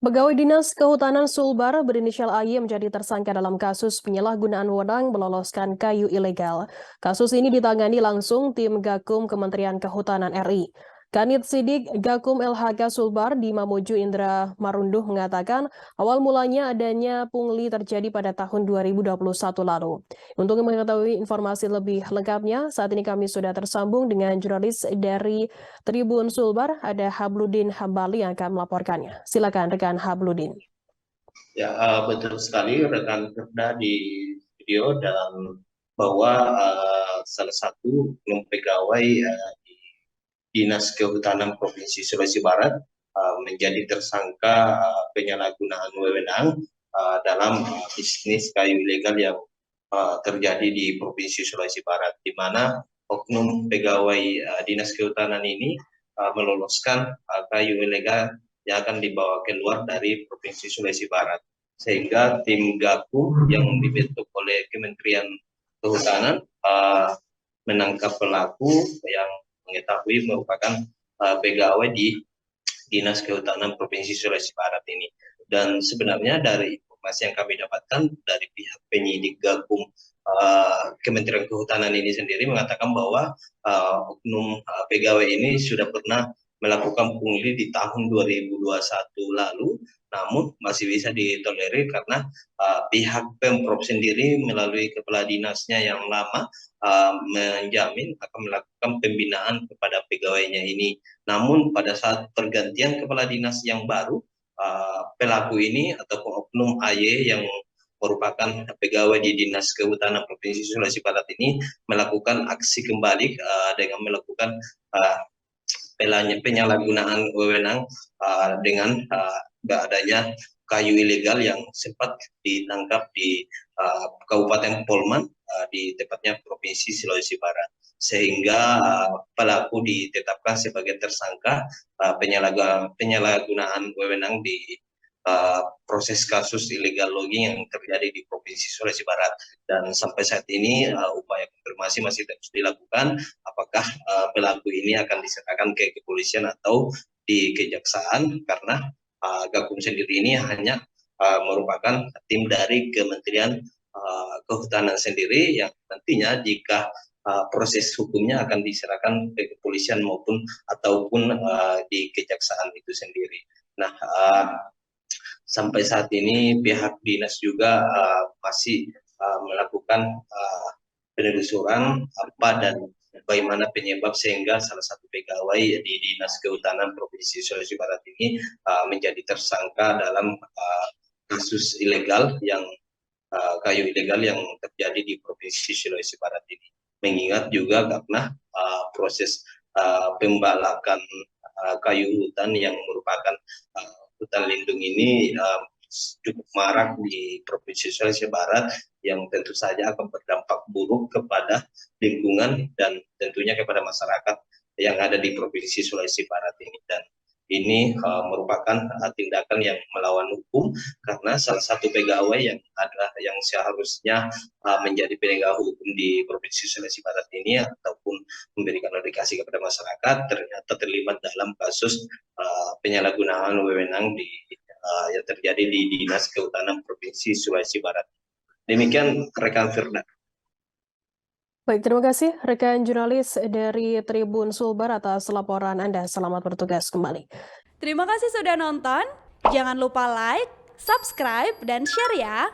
Pegawai Dinas Kehutanan Sulbar berinisial AY menjadi tersangka dalam kasus penyalahgunaan wewenang meloloskan kayu ilegal. Kasus ini ditangani langsung tim Gakum Kementerian Kehutanan RI. Kanit Sidik Gakum LHK Sulbar di Mamuju Indra Marunduh mengatakan awal mulanya adanya pungli terjadi pada tahun 2021 lalu. Untuk mengetahui informasi lebih lengkapnya, saat ini kami sudah tersambung dengan jurnalis dari Tribun Sulbar, ada Habludin Hambali yang akan melaporkannya. Silakan rekan Habludin. Ya, betul sekali rekan Firda di video dalam bahwa salah satu oknum pegawai di Dinas Kehutanan Provinsi Sulawesi Barat menjadi tersangka penyalahgunaan wewenang dalam bisnis kayu ilegal yang terjadi di Provinsi Sulawesi Barat, di mana oknum pegawai Dinas Kehutanan ini meloloskan kayu ilegal yang akan dibawa keluar dari Provinsi Sulawesi Barat. Sehingga tim Gakum yang dibentuk oleh Kementerian Kehutanan menangkap pelaku yang mengetahui merupakan pegawai di Dinas Kehutanan Provinsi Sulawesi Barat ini. Dan sebenarnya dari informasi yang kami dapatkan dari pihak penyidik Gakum Kementerian Kehutanan ini sendiri mengatakan bahwa oknum pegawai ini sudah pernah melakukan pungli di tahun 2021 lalu, namun masih bisa ditolerir karena pihak Pemprov sendiri melalui kepala dinasnya yang lama menjamin akan melakukan pembinaan kepada pegawainya ini. Namun pada saat pergantian kepala dinas yang baru, pelaku ini ataupun oknum AY yang merupakan pegawai di Dinas Kehutanan Provinsi Sulawesi Barat ini melakukan aksi kembali dengan melakukan penyalahgunaan wewenang dengan adanya kayu ilegal yang sempat ditangkap di Kabupaten Polman, di tepatnya Provinsi Sulawesi Barat, sehingga pelaku ditetapkan sebagai tersangka penyalahgunaan wewenang di proses kasus illegal logging yang terjadi di Provinsi Sulawesi Barat. Dan sampai saat ini upaya konfirmasi masih terus dilakukan apakah pelaku ini akan diserahkan ke kepolisian atau di kejaksaan, karena Gakum sendiri ini hanya merupakan tim dari Kementerian Kehutanan sendiri yang nantinya jika proses hukumnya akan diserahkan ke kepolisian maupun ataupun di kejaksaan itu sendiri. Nah, sampai saat ini pihak dinas juga masih melakukan penelusuran apa dan bagaimana penyebab sehingga salah satu pegawai di Dinas Kehutanan Provinsi Sulawesi Barat ini menjadi tersangka dalam kasus ilegal yang kayu ilegal yang terjadi di Provinsi Sulawesi Barat ini. Mengingat juga karena proses pembalakan kayu hutan yang merupakan hutan lindung ini cukup marak di Provinsi Sulawesi Barat, yang tentu saja akan berdampak buruk kepada lingkungan dan tentunya kepada masyarakat yang ada di Provinsi Sulawesi Barat ini. Dan ini merupakan tindakan yang melawan hukum, karena salah satu pegawai yang adalah yang seharusnya menjadi penegak hukum di Provinsi Sulawesi Barat ini ataupun memberikan edukasi kepada masyarakat ternyata terlibat dalam kasus penyalahgunaan wewenang yang terjadi di Dinas Kehutanan Provinsi Sulawesi Barat. Demikian rekan Firda. Baik, terima kasih rekan jurnalis dari Tribun Sulbar atas laporan Anda. Selamat bertugas kembali. Terima kasih sudah nonton. Jangan lupa like, subscribe, dan share ya.